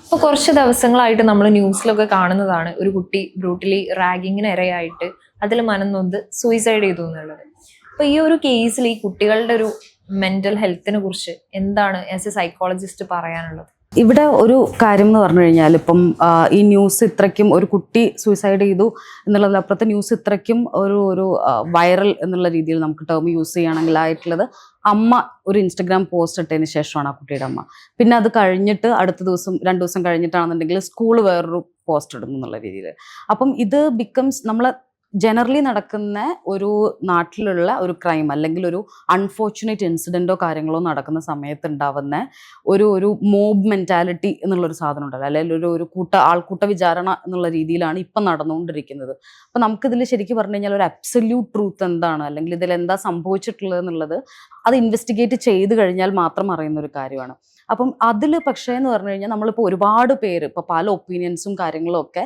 അപ്പോൾ കുറച്ച് ദിവസങ്ങളായിട്ട് നമ്മൾ ന്യൂസിലൊക്കെ കാണുന്നതാണ് ഒരു കുട്ടി ബ്രൂട്ടലി റാഗിങ്ങിന് ഇരയായിട്ട് അതിൽ മനംനൊന്ത് സൂയിസൈഡ് ചെയ്തു എന്നുള്ളത്. അപ്പോൾ ഈ ഒരു കേസിൽ ഈ കുട്ടികളുടെ ഒരു മെന്റൽ ഹെൽത്തിനെ കുറിച്ച് എന്താണ് ആസ് എ സൈക്കോളജിസ്റ്റ് പറയാനുള്ളത്? ഇവിടെ ഒരു കാര്യം എന്ന് പറഞ്ഞു കഴിഞ്ഞാൽ ഇപ്പം ഈ ന്യൂസ് ഇത്രയ്ക്കും ഒരു കുട്ടി സൂയിസൈഡ് ചെയ്തു എന്നുള്ളതിലപ്പുറത്തെ ന്യൂസ് ഇത്രയ്ക്കും ഒരു വൈറൽ എന്നുള്ള രീതിയിൽ നമുക്ക് ടേം യൂസ് ചെയ്യുകയാണെങ്കിൽ ആയിട്ടുള്ളത് അമ്മ ഒരു ഇൻസ്റ്റഗ്രാം പോസ്റ്റ് ഇട്ടതിന് ശേഷമാണ് ആ കുട്ടിയുടെ അമ്മ. പിന്നെ അത് കഴിഞ്ഞിട്ട് അടുത്ത ദിവസം 2 ദിവസം കഴിഞ്ഞിട്ടാണെന്നുണ്ടെങ്കിൽ സ്കൂൾ വേറൊരു പോസ്റ്റ് ഇടുന്നു എന്നുള്ള രീതിയിൽ. അപ്പം ഇത് ബിക്കംസ് നമ്മളെ ജനറലി നടക്കുന്ന ഒരു നാട്ടിലുള്ള ഒരു ക്രൈം അല്ലെങ്കിൽ ഒരു അൺഫോർച്ചുനേറ്റ് ഇൻസിഡൻറ്റോ കാര്യങ്ങളോ നടക്കുന്ന സമയത്ത് ഉണ്ടാവുന്ന ഒരു മോബ് മെൻറ്റാലിറ്റി എന്നുള്ളൊരു സാധനം ഉണ്ടല്ലോ, അല്ലെങ്കിൽ ഒരു ആൾക്കൂട്ട വിചാരണ എന്നുള്ള രീതിയിലാണ് ഇപ്പം നടന്നുകൊണ്ടിരിക്കുന്നത്. അപ്പം നമുക്കിതിൽ ശരിക്കും പറഞ്ഞു കഴിഞ്ഞാൽ ഒരു അബ്സല്യൂട്ട് ട്രൂത്ത് എന്താണ്, അല്ലെങ്കിൽ ഇതിൽ എന്താ സംഭവിച്ചിട്ടുള്ളത് എന്നുള്ളത് അത് ഇൻവെസ്റ്റിഗേറ്റ് ചെയ്ത് കഴിഞ്ഞാൽ മാത്രം അറിയുന്ന ഒരു കാര്യമാണ്. അപ്പം അതിൽ പക്ഷേ എന്ന് പറഞ്ഞു കഴിഞ്ഞാൽ നമ്മളിപ്പോൾ ഒരുപാട് പേര് ഇപ്പോൾ പല ഒപ്പീനിയൻസും കാര്യങ്ങളും ഒക്കെ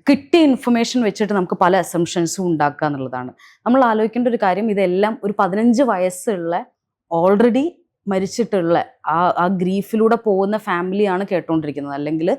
കിട്ടിയ ഇൻഫർമേഷൻ വെച്ചിട്ട് നമുക്ക് പല അസംഷൻസും ഉണ്ടാക്കുക എന്നുള്ളതാണ്. നമ്മൾ ആലോചിക്കേണ്ട ഒരു കാര്യം, ഇതെല്ലാം ഒരു 15 വയസ്സുള്ള ഓൾറെഡി മരിച്ചിട്ടുള്ള ആ ഗ്രീഫിലൂടെ പോകുന്ന ഫാമിലിയാണ് കേട്ടോണ്ടിരിക്കുന്നത്. അല്ലെങ്കിൽ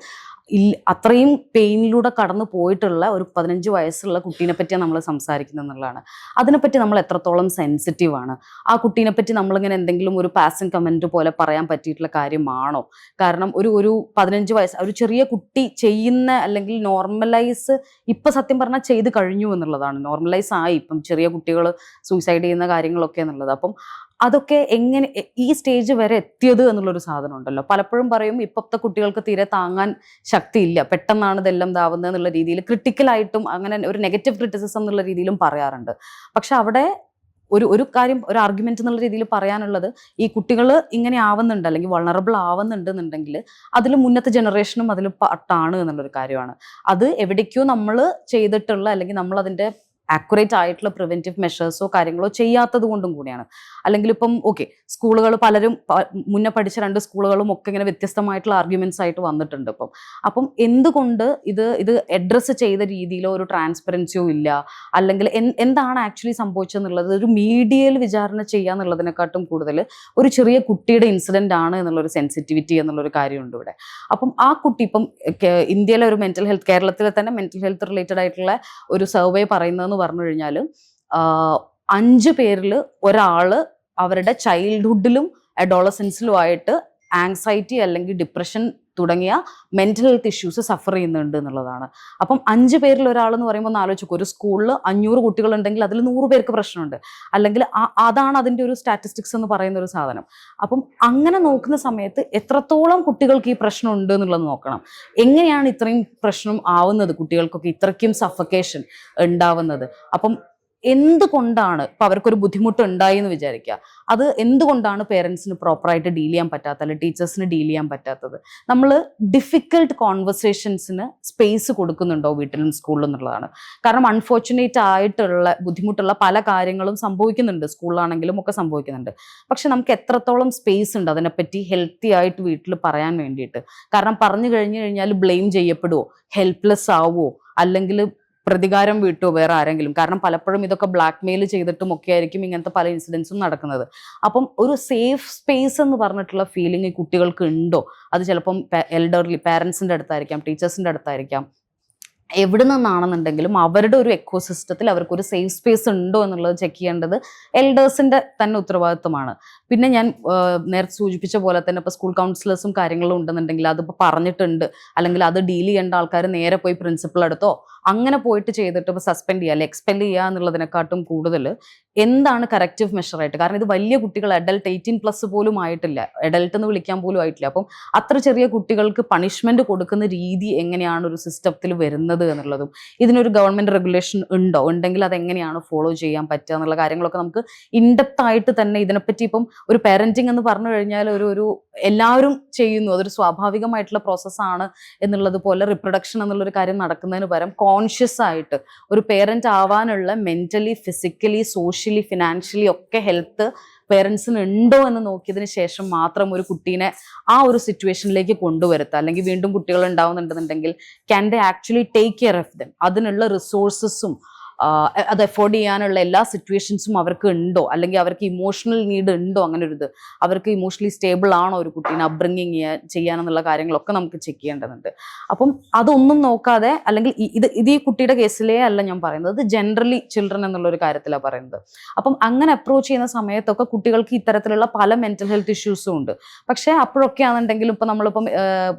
അത്രയും പെയിനിലൂടെ കടന്നു പോയിട്ടുള്ള ഒരു 15 വയസ്സുള്ള കുട്ടീനെ പറ്റിയാണ് നമ്മൾ സംസാരിക്കുന്നത് എന്നുള്ളതാണ്. അതിനെപ്പറ്റി നമ്മൾ എത്രത്തോളം സെൻസിറ്റീവ് ആണ്, ആ കുട്ടീനെ പറ്റി നമ്മളിങ്ങനെ എന്തെങ്കിലും ഒരു പാസിംഗ് കമൻറ്റ് പോലെ പറയാൻ പറ്റിയിട്ടുള്ള കാര്യമാണോ? കാരണം ഒരു 15 വയസ്സ് ഒരു ചെറിയ കുട്ടി ചെയ്യുന്ന അല്ലെങ്കിൽ നോർമലൈസ് ഇപ്പം സത്യം പറഞ്ഞാൽ ചെയ്ത് കഴിഞ്ഞു എന്നുള്ളതാണ്. നോർമലൈസ് ആയി ഇപ്പം ചെറിയ കുട്ടികൾ സൂയിസൈഡ് ചെയ്യുന്ന കാര്യങ്ങളൊക്കെ എന്നുള്ളത്. അപ്പം അതൊക്കെ എങ്ങനെ ഈ സ്റ്റേജ് വരെ എത്തിയത് എന്നുള്ളൊരു സാധനം ഉണ്ടല്ലോ. പലപ്പോഴും പറയും ഇപ്പോഴത്തെ കുട്ടികൾക്ക് തീരെ താങ്ങാൻ ശക്തിയില്ല, പെട്ടെന്നാണ് ഇതെല്ലാം ഇതാവുന്നത് എന്നുള്ള രീതിയിൽ ക്രിട്ടിക്കലായിട്ടും അങ്ങനെ ഒരു നെഗറ്റീവ് ക്രിറ്റിസിസം എന്നുള്ള രീതിയിലും പറയാറുണ്ട്. പക്ഷെ അവിടെ ഒരു കാര്യം, ഒരു ആർഗ്യുമെന്റ് എന്നുള്ള രീതിയിൽ പറയാനുള്ളത്, ഈ കുട്ടികൾ ഇങ്ങനെ ആവുന്നുണ്ട് അല്ലെങ്കിൽ വൾണറബിൾ ആവുന്നുണ്ട് എന്നുണ്ടെങ്കിൽ അതിൽ മുന്നത്തെ ജനറേഷനും അതിൽ പാട്ടാണ് എന്നുള്ളൊരു കാര്യമാണ്. അത് എവിടേക്കോ നമ്മൾ ചെയ്തിട്ടുള്ള അല്ലെങ്കിൽ നമ്മൾ അതിൻ്റെ ആക്യുറേറ്റ് ആയിട്ടുള്ള പ്രിവെന്റീവ് മെഷേഴ്സോ കാര്യങ്ങളോ ചെയ്യാത്തത് കൊണ്ടും കൂടിയാണ്. അല്ലെങ്കിൽ ഇപ്പം ഓക്കെ, സ്കൂളുകൾ പലരും മുന്നേ പഠിച്ച 2 സ്കൂളുകളും ഒക്കെ ഇങ്ങനെ വ്യത്യസ്തമായിട്ടുള്ള ആർഗ്യുമെന്റ്സ് ആയിട്ട് വന്നിട്ടുണ്ട് ഇപ്പം. അപ്പം എന്തുകൊണ്ട് ഇത് അഡ്രസ്സ് ചെയ്ത രീതിയിലോ ഒരു ട്രാൻസ്പെറൻസിയോ ഇല്ല, അല്ലെങ്കിൽ എന്താണ് ആക്ച്വലി സംഭവിച്ചെന്നുള്ളത് ഒരു മീഡിയയിൽ വിചാരണ ചെയ്യുക എന്നുള്ളതിനെക്കാട്ടും കൂടുതൽ ഒരു ചെറിയ കുട്ടിയുടെ ഇൻസിഡന്റ് ആണ് എന്നുള്ളൊരു സെൻസിറ്റിവിറ്റി എന്നുള്ളൊരു കാര്യമുണ്ട് ഇവിടെ. അപ്പം ആ കുട്ടി ഇപ്പം ഇന്ത്യയിലെ ഒരു മെന്റൽ ഹെൽത്ത്, കേരളത്തിലെ തന്നെ മെന്റൽ ഹെൽത്ത് റിലേറ്റഡ് ആയിട്ടുള്ള ഒരു സർവേ പറയുന്നതെന്ന് പറഞ്ഞു കഴിഞ്ഞാൽ 5 പേരിൽ ഒരാള് അവരുടെ ചൈൽഡ്ഹുഡിലും അഡോളസൻസിലും ആയിട്ട് ആങ്സൈറ്റി അല്ലെങ്കിൽ ഡിപ്രഷൻ തുടങ്ങിയ മെന്റൽ ഹെൽത്ത് ഇഷ്യൂസ് സഫർ ചെയ്യുന്നുണ്ട് എന്നുള്ളതാണ്. അപ്പം 5 പേരിൽ ഒരാൾ എന്ന് പറയുമ്പോൾ ഒന്ന് ആലോചിക്കും, ഒരു സ്കൂളിൽ 500 കുട്ടികളുണ്ടെങ്കിൽ അതിൽ 100 പേർക്ക് പ്രശ്നമുണ്ട്, അല്ലെങ്കിൽ അതാണ് അതിൻ്റെ ഒരു സ്റ്റാറ്റിസ്റ്റിക്സ് എന്ന് പറയുന്ന ഒരു സാധനം. അപ്പം അങ്ങനെ നോക്കുന്ന സമയത്ത് എത്രത്തോളം കുട്ടികൾക്ക് ഈ പ്രശ്നം ഉണ്ട് എന്നുള്ളത് നോക്കണം. എങ്ങനെയാണ് ഇത്രയും പ്രശ്നം ആവുന്നത്, കുട്ടികൾക്കൊക്കെ ഇത്രയ്ക്കും സഫക്കേഷൻ ഉണ്ടാവുന്നത്? അപ്പം എന്തുകൊണ്ടാണ് ഇപ്പം അവർക്കൊരു ബുദ്ധിമുട്ട് ഉണ്ടായി എന്ന് വിചാരിക്കുക, അത് എന്തുകൊണ്ടാണ് പേരൻസിന് പ്രോപ്പറായിട്ട് ഡീൽ ചെയ്യാൻ പറ്റാത്തത്, അല്ലെങ്കിൽ ടീച്ചേഴ്സിന് ഡീൽ ചെയ്യാൻ പറ്റാത്തത്? നമ്മൾ ഡിഫിക്കൽട്ട് കോൺവെർസേഷൻസിന് സ്പേസ് കൊടുക്കുന്നുണ്ടോ വീട്ടിലും സ്കൂളിലും എന്നുള്ളതാണ്. കാരണം അൺഫോർച്ചുനേറ്റ് ആയിട്ടുള്ള ബുദ്ധിമുട്ടുള്ള പല കാര്യങ്ങളും സംഭവിക്കുന്നുണ്ട്, സ്കൂളിലാണെങ്കിലും ഒക്കെ സംഭവിക്കുന്നുണ്ട്. പക്ഷെ നമുക്ക് എത്രത്തോളം സ്പേസ് ഉണ്ട് അതിനെപ്പറ്റി ഹെൽത്തി ആയിട്ട് വീട്ടിൽ പറയാൻ വേണ്ടിയിട്ട്? കാരണം പറഞ്ഞു കഴിഞ്ഞു കഴിഞ്ഞാൽ ബ്ലെയിം ചെയ്യപ്പെടുമോ, ഹെൽപ്ലെസ് ആവുമോ, അല്ലെങ്കിൽ പ്രതികാരം വീട്ടോ വേറെ ആരെങ്കിലും? കാരണം പലപ്പോഴും ഇതൊക്കെ ബ്ലാക്ക് മെയിൽ ചെയ്തിട്ടും ഒക്കെ ആയിരിക്കും ഇങ്ങനത്തെ പല ഇൻസിഡൻസും നടക്കുന്നത്. അപ്പം ഒരു സേഫ് സ്പേസ് എന്ന് പറഞ്ഞിട്ടുള്ള ഫീലിംഗ് ഈ കുട്ടികൾക്ക് ഉണ്ടോ? അത് ചിലപ്പം എൽഡർലി പാരൻസിൻ്റെ അടുത്തായിരിക്കാം, ടീച്ചേഴ്സിൻ്റെ അടുത്തായിരിക്കാം, എവിടെ നിന്നാണെന്നുണ്ടെങ്കിലും അവരുടെ ഒരു എക്കോസിസ്റ്റത്തിൽ അവർക്കൊരു സേഫ് സ്പേസ് ഉണ്ടോ എന്നുള്ളത് ചെക്ക് ചെയ്യേണ്ടത് എൽഡേഴ്സിൻ്റെ തന്നെ ഉത്തരവാദിത്വമാണ്. പിന്നെ ഞാൻ നേരത്തെ സൂചിപ്പിച്ച പോലെ തന്നെ ഇപ്പോൾ സ്കൂൾ കൗൺസിലേഴ്സും കാര്യങ്ങളും ഉണ്ടെന്നുണ്ടെങ്കിൽ അതിപ്പോൾ പറഞ്ഞിട്ടുണ്ട്, അല്ലെങ്കിൽ അത് ഡീൽ ചെയ്യേണ്ട ആൾക്കാർ നേരെ പോയി പ്രിൻസിപ്പൾ അടുത്തോ അങ്ങനെ പോയിട്ട് ചെയ്തിട്ട് ഇപ്പോൾ സസ്പെൻഡ് ചെയ്യുക അല്ലെങ്കിൽ എക്സ്പെൽ ചെയ്യുക എന്നുള്ളതിനെക്കാട്ടും കൂടുതൽ എന്താണ് കറക്റ്റീവ് മെഷറായിട്ട്? കാരണം ഇത് വലിയ കുട്ടികൾ, അഡൽട്ട് 18+ പോലും ആയിട്ടില്ല, അഡൽട്ട് എന്ന് വിളിക്കാൻ പോലും ആയിട്ടില്ല. അപ്പം അത്ര ചെറിയ കുട്ടികൾക്ക് പണിഷ്മെന്റ് കൊടുക്കുന്ന രീതി എങ്ങനെയാണ് ഒരു സിസ്റ്റത്തിൽ വരുന്നത് എന്നുള്ളതും, ഇതിനൊരു ഗവൺമെന്റ് റെഗുലേഷൻ ഉണ്ടോ, ഉണ്ടെങ്കിൽ അതെങ്ങനെയാണ് ഫോളോ ചെയ്യാൻ പറ്റുക എന്നുള്ള കാര്യങ്ങളൊക്കെ നമുക്ക് ഇൻഡെപ്ത് ആയിട്ട് തന്നെ ഇതിനെപ്പറ്റി ഇപ്പം ഒരു പാരന്റിങ് എന്ന് പറഞ്ഞു കഴിഞ്ഞാൽ ഒരു എല്ലാവരും ചെയ്യുന്നു, അതൊരു സ്വാഭാവികമായിട്ടുള്ള പ്രോസസ്സാണ് എന്നുള്ളത് പോലെ റിപ്രൊഡക്ഷൻ എന്നുള്ളൊരു കാര്യം നടക്കുന്നതിന് പകരം കോൺഷ്യസ് ആയിട്ട് ഒരു പേരന്റ് ആവാനുള്ള മെന്റലി, ഫിസിക്കലി, സോഷ്യലി, ഫിനാൻഷ്യലി ഒക്കെ ഹെൽത്ത് പേരൻസിന് ഉണ്ടോ എന്ന് നോക്കിയതിന് ശേഷം മാത്രം ഒരു കുട്ടീനെ ആ ഒരു സിറ്റുവേഷനിലേക്ക് കൊണ്ടുവരുത്തുക. അല്ലെങ്കിൽ വീണ്ടും കുട്ടികൾ ഉണ്ടാവുന്നുണ്ടെന്നുണ്ടെങ്കിൽ can they actually take care of them, അതിനുള്ള റിസോഴ്സസും അത് എഫോർഡ് ചെയ്യാനുള്ള എല്ലാ സിറ്റുവേഷൻസും അവർക്ക് ഉണ്ടോ, അല്ലെങ്കിൽ അവർക്ക് ഇമോഷണൽ നീഡ് ഉണ്ടോ, അങ്ങനെ ഒരു ഇത് അവർക്ക് ഇമോഷണലി സ്റ്റേബിൾ ആണോ ഒരു കുട്ടീനെ അപ്ബ്രിങ്ങിങ് ചെയ്യാനെന്നുള്ള കാര്യങ്ങളൊക്കെ നമുക്ക് ചെക്ക് ചെയ്യേണ്ടതുണ്ട്. അപ്പം അതൊന്നും നോക്കാതെ, അല്ലെങ്കിൽ ഇത് ഈ കുട്ടിയുടെ കേസിലേ അല്ല ഞാൻ പറയുന്നത്, ഇത് ജനറലി ചിൽഡ്രൻ എന്നുള്ള ഒരു കാര്യത്തിലാണ് പറയുന്നത്. അപ്പം അങ്ങനെ അപ്രോച്ച് ചെയ്യുന്ന സമയത്തൊക്കെ കുട്ടികൾക്ക് ഇത്തരത്തിലുള്ള പല മെന്റൽ ഹെൽത്ത് ഇഷ്യൂസും ഉണ്ട്. പക്ഷേ അപ്പോഴൊക്കെ ആണെന്നുണ്ടെങ്കിലും ഇപ്പം നമ്മളിപ്പം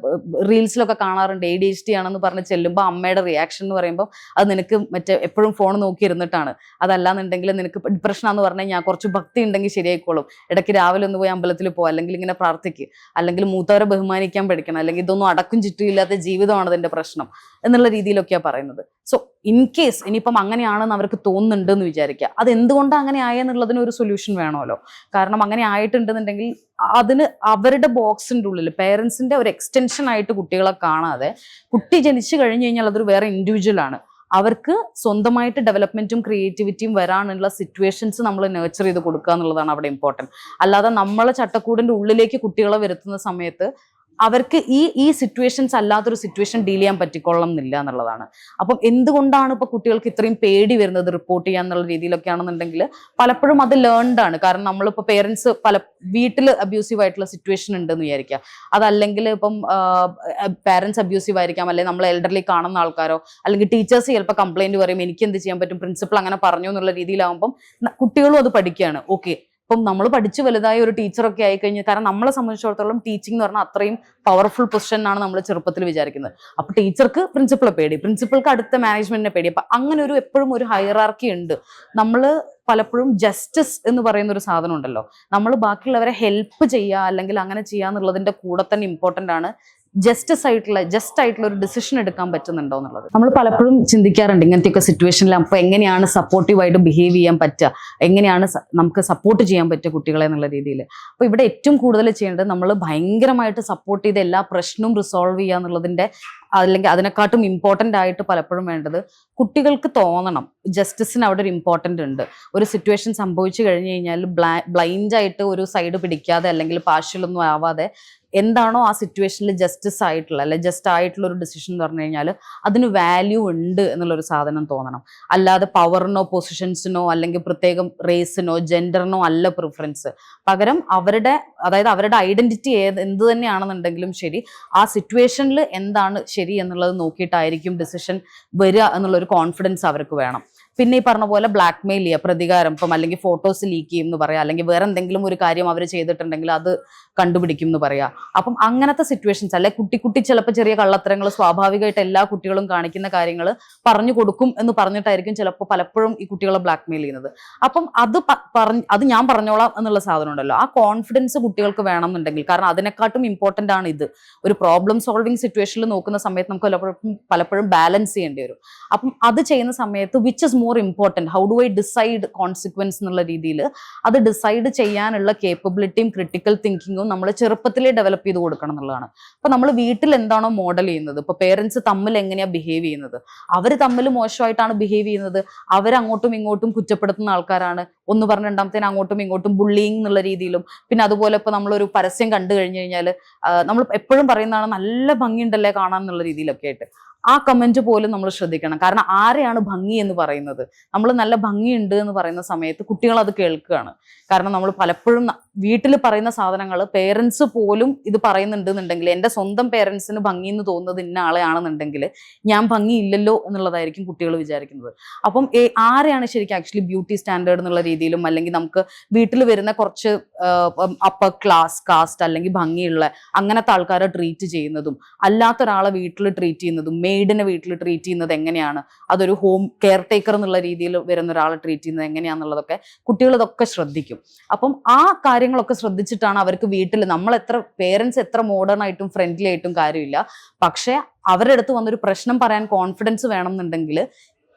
റീൽസിലൊക്കെ കാണാറുണ്ട് ADHD ആണെന്ന് പറഞ്ഞ് ചെല്ലുമ്പോൾ അമ്മയുടെ റിയാക്ഷൻ എന്ന് പറയുമ്പോൾ അത് നിനക്ക് മറ്റേ എപ്പോഴും ഫോൺ നോക്കിയിരുന്നിട്ടാണ്, അതല്ലാന്നുണ്ടെങ്കിൽ നിനക്ക് ഡിപ്രഷൻ ആണെന്ന് പറഞ്ഞു കഴിഞ്ഞാൽ കുറച്ച് ഭക്തി ഉണ്ടെങ്കിൽ ശരിയായിക്കോളും, ഇടയ്ക്ക് രാവിലെ ഒന്ന് പോയി അമ്പലത്തിൽ പോകുക, അല്ലെങ്കിൽ ഇങ്ങനെ പ്രാർത്ഥിക്കുക, അല്ലെങ്കിൽ മൂത്തവരെ ബഹുമാനിക്കാൻ പഠിക്കണം, അല്ലെങ്കിൽ ഇതൊന്നും അടക്കും ചുറ്റുമില്ലാത്ത ജീവിതമാണ് അതിന്റെ പ്രശ്നം എന്നുള്ള രീതിയിലൊക്കെയാണ് പറയുന്നത്. സോ ഇൻ കേസ് ഇനിയിപ്പം അങ്ങനെയാണെന്ന് അവർക്ക് തോന്നുന്നുണ്ട് എന്ന് വിചാരിക്കുക, അത് എന്തുകൊണ്ട് അങ്ങനെ ആയെന്നുള്ളതിന് ഒരു സൊല്യൂഷൻ വേണമല്ലോ. കാരണം അങ്ങനെ ആയിട്ടുണ്ടെന്നുണ്ടെങ്കിൽ അതിന് അവരുടെ ബോക്സിന്റെ ഉള്ളിൽ പേരൻസിന്റെ ഒരു എക്സ്റ്റൻഷൻ ആയിട്ട് കുട്ടികളെ കാണാതെ, കുട്ടി ജനിച്ചു കഴിഞ്ഞു കഴിഞ്ഞാൽ അതൊരു വേറെ ഇൻഡിവിജ്വൽ ആണ്, അവർക്ക് സ്വന്തമായിട്ട് ഡെവലപ്മെന്റും ക്രിയേറ്റിവിറ്റിയും വരാനുള്ള സിറ്റുവേഷൻസ് നമ്മൾ നേർച്ചർ ചെയ്ത് കൊടുക്കുക എന്നുള്ളതാണ് അവിടെ ഇമ്പോർട്ടൻറ്റ്. അല്ലാതെ നമ്മളെ ചട്ടക്കൂടിന്റെ ഉള്ളിലേക്ക് കുട്ടികളെ വരുത്തുന്ന സമയത്ത് അവർക്ക് ഈ സിറ്റുവേഷൻസ് അല്ലാത്തൊരു സിറ്റുവേഷൻ ഡീൽ ചെയ്യാൻ പറ്റിക്കൊള്ളം എന്നില്ല എന്നുള്ളതാണ്. അപ്പം എന്തുകൊണ്ടാണ് ഇപ്പൊ കുട്ടികൾക്ക് ഇത്രയും പേടി വരുന്നത് റിപ്പോർട്ട് ചെയ്യാന്നുള്ള രീതിയിലൊക്കെ ആണെന്നുണ്ടെങ്കിൽ പലപ്പോഴും അത് ലേൺഡ് ആണ്. കാരണം നമ്മളിപ്പോൾ പേരൻസ് വീട്ടിൽ അബ്യൂസീവ് ആയിട്ടുള്ള സിറ്റുവേഷൻ ഉണ്ടെന്ന് വിചാരിക്കുക, അതല്ലെങ്കിൽ ഇപ്പം പാരൻസ് അബ്യൂസീവ് ആയിരിക്കാം, അല്ലെങ്കിൽ നമ്മൾ എൽഡർലി കാണുന്ന ആൾക്കാരോ, അല്ലെങ്കിൽ ടീച്ചേഴ്സ് ചിലപ്പോൾ കംപ്ലൈന്റ് പറയും എനിക്ക് എന്ത് ചെയ്യാൻ പറ്റും, പ്രിൻസിപ്പൾ അങ്ങനെ പറഞ്ഞു എന്നുള്ള രീതിയിലാവുമ്പം കുട്ടികളും അത് പഠിക്കുകയാണ്. ഓക്കെ, ഇപ്പം നമ്മൾ പഠിച്ചു വലുതായ ഒരു ടീച്ചറൊക്കെ ആയിക്കഴിഞ്ഞാൽ, കാരണം നമ്മളെ സംബന്ധിച്ചിടത്തോളം ടീച്ചിങ് എന്ന് പറഞ്ഞാൽ അത്രയും പവർഫുൾ പൊസിഷൻ ആണ് നമ്മൾ ചെറുപ്പത്തിൽ വിചാരിക്കുന്നത്. അപ്പൊ ടീച്ചർക്ക് പ്രിൻസിപ്പളെ പേടി, പ്രിൻസിപ്പൾക്ക് അടുത്ത മാനേജ്മെന്റിനെ പേടി. അപ്പൊ അങ്ങനെ ഒരു എപ്പോഴും ഒരു ഹൈറാർക്കി ഉണ്ട്. നമ്മൾ പലപ്പോഴും ജസ്റ്റിസ് എന്ന് പറയുന്ന ഒരു സാധനം ഉണ്ടല്ലോ, നമ്മൾ ബാക്കിയുള്ളവരെ ഹെൽപ്പ് ചെയ്യുക അല്ലെങ്കിൽ അങ്ങനെ ചെയ്യുക എന്നുള്ളതിന്റെ കൂടെ തന്നെ ഇമ്പോർട്ടൻ്റ് ആണ് ജസ്റ്റ് ആയിട്ടുള്ള ഒരു ഡിസിഷൻ എടുക്കാൻ പറ്റുന്നുണ്ടോ എന്നുള്ളത്. നമ്മൾ പലപ്പോഴും ചിന്തിക്കാറുണ്ട് ഇങ്ങനത്തെയൊക്കെ സിറ്റുവേഷനിൽ അപ്പോൾ എങ്ങനെയാണ് സപ്പോർട്ടീവായിട്ട് ബിഹേവ് ചെയ്യാൻ പറ്റുക, എങ്ങനെയാണ് നമുക്ക് സപ്പോർട്ട് ചെയ്യാൻ പറ്റുക കുട്ടികളെ എന്നുള്ള രീതിയിൽ. അപ്പോൾ ഇവിടെ ഏറ്റവും കൂടുതൽ ചെയ്യേണ്ടത് നമ്മൾ ഭയങ്കരമായിട്ട് സപ്പോർട്ട് ചെയ്ത് എല്ലാ പ്രശ്നവും റിസോൾവ് ചെയ്യുക എന്നുള്ളതിൻ്റെ, അല്ലെങ്കിൽ അതിനെക്കാട്ടും ഇമ്പോർട്ടൻ്റ് ആയിട്ട് പലപ്പോഴും വേണ്ടത് കുട്ടികൾക്ക് തോന്നണം ജസ്റ്റിസിന് അവിടെ ഒരു ഇമ്പോർട്ടൻ്റ് ഉണ്ട്. ഒരു സിറ്റുവേഷൻ സംഭവിച്ചു കഴിഞ്ഞു കഴിഞ്ഞാൽ ബ്ലൈൻഡായിട്ട് ഒരു സൈഡ് പിടിക്കാതെ അല്ലെങ്കിൽ പാർഷ്യലൊന്നും ആവാതെ എന്താണോ ആ സിറ്റുവേഷനിൽ ജസ്റ്റിസ് ആയിട്ടുള്ള അല്ലെ ജസ്റ്റ് ആയിട്ടുള്ള ഒരു ഡിസിഷൻ എന്ന് പറഞ്ഞു കഴിഞ്ഞാൽ അതിന് വാല്യൂ ഉണ്ട് എന്നുള്ളൊരു സാധനം തോന്നണം. അല്ലാതെ പവറിനോ പൊസിഷൻസിനോ അല്ലെങ്കിൽ പ്രത്യേകം റേസിനോ ജെൻഡറിനോ അല്ല പ്രിഫറൻസ്. പകരം അതായത് അവരുടെ ഐഡന്റിറ്റി എന്ത് തന്നെയാണെന്നുണ്ടെങ്കിലും ശരി, ആ സിറ്റുവേഷനിൽ എന്താണ് ശരി എന്നുള്ളത് നോക്കിയിട്ടായിരിക്കും ഡിസിഷൻ വരിക എന്നുള്ളൊരു കോൺഫിഡൻസ് അവർക്ക് വേണം. പിന്നെ ഈ പറഞ്ഞ പോലെ ബ്ലാക്ക് മെയിൽ ചെയ്യുക, പ്രതികാരം, ഇപ്പം അല്ലെങ്കിൽ ഫോട്ടോസ് ലീക്ക് ചെയ്യും എന്ന് പറയാം, അല്ലെങ്കിൽ വേറെ എന്തെങ്കിലും ഒരു കാര്യം അവർ ചെയ്തിട്ടുണ്ടെങ്കിൽ അത് കണ്ടുപിടിക്കും എന്ന് പറയാം. അപ്പം അങ്ങനത്തെ സിറ്റുവേഷൻസ് അല്ലെ കുട്ടി ചിലപ്പോൾ ചെറിയ കള്ളത്തരങ്ങൾ സ്വാഭാവികമായിട്ട് എല്ലാ കുട്ടികളും കാണിക്കുന്ന കാര്യങ്ങൾ പറഞ്ഞു കൊടുക്കും എന്ന് പറഞ്ഞിട്ടായിരിക്കും ചിലപ്പോൾ പലപ്പോഴും ഈ കുട്ടികളെ ബ്ലാക്ക് മെയിൽ ചെയ്യുന്നത്. അപ്പം അത് ഞാൻ പറഞ്ഞോളാം എന്നുള്ള സാധനം ഉണ്ടല്ലോ, ആ കോൺഫിഡൻസ് കുട്ടികൾക്ക് വേണം എന്നുണ്ടെങ്കിൽ, കാരണം അതിനെക്കാട്ടും ഇമ്പോർട്ടൻ്റ് ആണ് ഇത്. ഒരു പ്രോബ്ലം സോൾവിങ് സിറ്റുവേഷനിൽ നോക്കുന്ന സമയത്ത് നമുക്ക് പലപ്പോഴും ബാലൻസ് ചെയ്യേണ്ടി വരും. അപ്പം അത് ചെയ്യുന്ന സമയത്ത് which is more important, how do I decide consequence എന്നുള്ള രീതിയിൽ അത് ഡിസൈഡ് ചെയ്യാനുള്ള കേപ്പബിലിറ്റിയും ക്രിട്ടിക്കൽ തിങ്കിങ്ങും നമ്മൾ ചെറുപ്പത്തിലേ ഡെവലപ്പ് ചെയ്ത് കൊടുക്കണം എന്നുള്ളതാണ്. അപ്പൊ നമ്മൾ വീട്ടിൽ എന്താണോ മോഡൽ ചെയ്യുന്നത്, ഇപ്പൊ പേരൻസ് തമ്മിൽ എങ്ങനെയാണ് ബിഹേവ് ചെയ്യുന്നത്, അവർ തമ്മിൽ മോശമായിട്ടാണ് ബിഹേവ് ചെയ്യുന്നത്, അവരങ്ങോട്ടും ഇങ്ങോട്ടും കുറ്റപ്പെടുത്തുന്ന ആൾക്കാരാണ്, ഒന്ന് പറഞ്ഞ രണ്ടാമത്തേന് അങ്ങോട്ടും ഇങ്ങോട്ടും ബുള്ളിങ് എന്നുള്ള രീതിയിലും, പിന്നെ അതുപോലെ ഇപ്പൊ നമ്മളൊരു പരസ്യം കണ്ടു കഴിഞ്ഞു കഴിഞ്ഞാൽ നമ്മൾ എപ്പോഴും പറയുന്നതാണ് നല്ല ഭംഗിയുണ്ടല്ലേ കാണാൻ എന്നുള്ള രീതിയിലൊക്കെ ആയിട്ട്, ആ കമന്റ് പോലും നമ്മൾ ശ്രദ്ധിക്കണം. കാരണം ആരെയാണ് ഭംഗി എന്ന് പറയുന്നത്? നമ്മൾ നല്ല ഭംഗിയുണ്ട് എന്ന് പറയുന്ന സമയത്ത് കുട്ടികൾ അത് കേൾക്കുകയാണ്. കാരണം നമ്മൾ പലപ്പോഴും വീട്ടിൽ പറയുന്ന സാധനങ്ങൾ പേരൻസ് പോലും ഇത് പറയുന്നുണ്ടെന്നുണ്ടെങ്കിൽ, എൻ്റെ സ്വന്തം പേരൻസിന് ഭംഗി എന്ന് തോന്നുന്നത് ഇന്ന ആളെയാണെന്നുണ്ടെങ്കിൽ ഞാൻ ഭംഗിയില്ലല്ലോ എന്നുള്ളതായിരിക്കും കുട്ടികൾ വിചാരിക്കുന്നത്. അപ്പം ആരെയാണ് ശരിക്കും ആക്ച്വലി ബ്യൂട്ടി സ്റ്റാൻഡേർഡ് എന്നുള്ള രീതിയിലും, അല്ലെങ്കിൽ നമുക്ക് വീട്ടിൽ വരുന്ന കുറച്ച് അപ്പർ ക്ലാസ് കാസ്റ്റ് അല്ലെങ്കിൽ ഭംഗിയുള്ള അങ്ങനത്തെ ആൾക്കാരെ ട്രീറ്റ് ചെയ്യുന്നതും അല്ലാത്തൊരാളെ വീട്ടിൽ ട്രീറ്റ് ചെയ്യുന്നതും, മെയ്ഡിനെ വീട്ടിൽ ട്രീറ്റ് ചെയ്യുന്നത് എങ്ങനെയാണ്, അതൊരു ഹോം കെയർ ടേക്കർ എന്നുള്ള രീതിയിൽ വരുന്ന ഒരാളെ ട്രീറ്റ് ചെയ്യുന്നത് എങ്ങനെയാണെന്നുള്ളതൊക്കെ കുട്ടികൾ ഇതൊക്കെ ശ്രദ്ധിക്കും. അപ്പം ആ കാര്യങ്ങളൊക്കെ ശ്രദ്ധിച്ചിട്ടാണ് അവർക്ക് വീട്ടിൽ പേരൻസ് എത്ര മോഡേൺ ആയിട്ടും ഫ്രണ്ട്ലി ആയിട്ടും കാര്യമില്ല, പക്ഷെ അവരുടെ അടുത്ത് വന്നൊരു പ്രശ്നം പറയാൻ കോൺഫിഡൻസ് വേണമെന്നുണ്ടെങ്കിൽ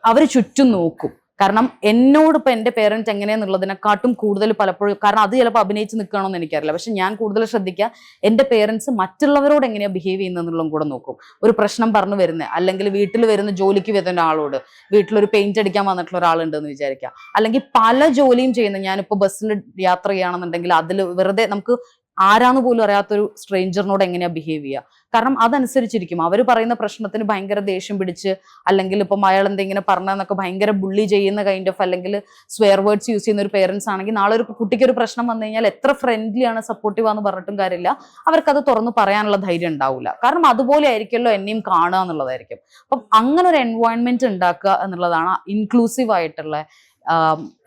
അവർ ചുറ്റും നോക്കും. കാരണം എന്നോട് ഇപ്പൊ എൻ്റെ പേരൻറ്റ് എങ്ങനെയാന്നുള്ളതിനെക്കാട്ടും കൂടുതൽ പലപ്പോഴും, കാരണം അത് ചിലപ്പോൾ അഭിനയിച്ച് നിൽക്കണമെന്ന് എനിക്കറിയില്ല, പക്ഷെ ഞാൻ കൂടുതൽ ശ്രദ്ധിക്കുക എൻ്റെ പേരൻസ് മറ്റുള്ളവരോട് എങ്ങനെയാണ് ബിഹേവ് ചെയ്യുന്നതെന്നുള്ളതും കൂടെ നോക്കും. ഒരു പ്രശ്നം പറഞ്ഞു വരുന്നത്, അല്ലെങ്കിൽ വീട്ടിൽ വരുന്ന ജോലിക്ക് വരുന്ന ഒരാളോട്, വീട്ടിലൊരു പെയിന്റ് അടിക്കാൻ വന്നിട്ടുള്ള ഒരാളുണ്ടെന്ന് വിചാരിക്കുക, അല്ലെങ്കിൽ പല ജോലിയും ചെയ്യുന്ന, ഞാനിപ്പോൾ ബസ്സിൽ യാത്ര ചെയ്യുകയാണെന്നുണ്ടെങ്കിൽ അതിൽ വെറുതെ നമുക്ക് ആരാന്ന് പോലും അറിയാത്തൊരു സ്ട്രേഞ്ചറിനോട് എങ്ങനെയാ ബിഹേവ് ചെയ്യുക. കാരണം അതനുസരിച്ചിരിക്കും അവർ പറയുന്ന പ്രശ്നത്തിന് ഭയങ്കര ദേഷ്യം പിടിച്ച്, അല്ലെങ്കിൽ ഇപ്പം അയാൾ എന്തെങ്കിലും പറഞ്ഞതെന്നൊക്കെ ഭയങ്കര ബുള്ളി ചെയ്യുന്ന കൈൻഡ് ഓഫ്, അല്ലെങ്കിൽ സ്വെയർ വേർഡ്സ് യൂസ് ചെയ്യുന്ന ഒരു പേരൻസ് ആണെങ്കിൽ നാളെ ഒരു കുട്ടിക്ക് ഒരു പ്രശ്നം വന്നു കഴിഞ്ഞാൽ എത്ര ഫ്രണ്ട്ലി ആണ് സപ്പോർട്ടീവ് ആണെന്ന് പറഞ്ഞിട്ടും കാര്യമില്ല, അവർക്കത് തുറന്ന് പറയാനുള്ള ധൈര്യം ഉണ്ടാവില്ല. കാരണം അതുപോലെ ആയിരിക്കുമല്ലോ എന്നെയും കാണുക എന്നുള്ളതായിരിക്കും. അപ്പം അങ്ങനെ ഒരു എൻവയോൺമെന്റ് ഉണ്ടാക്കുക എന്നുള്ളതാണ് ഇൻക്ലൂസീവ് ആയിട്ടുള്ള,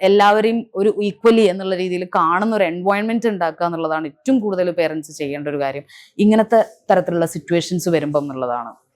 എല്ലാവരെയും ഒരു ഈക്വലി എന്നുള്ള രീതിയിൽ കാണുന്ന ഒരു എൻവയോൺമെന്റ് ഉണ്ടാക്കുക എന്നുള്ളതാണ് ഏറ്റവും കൂടുതൽ പേരൻസ് ചെയ്യേണ്ട ഒരു കാര്യം ഇങ്ങനത്തെ തരത്തിലുള്ള സിറ്റുവേഷൻസ് വരുമ്പം എന്നുള്ളതാണ്.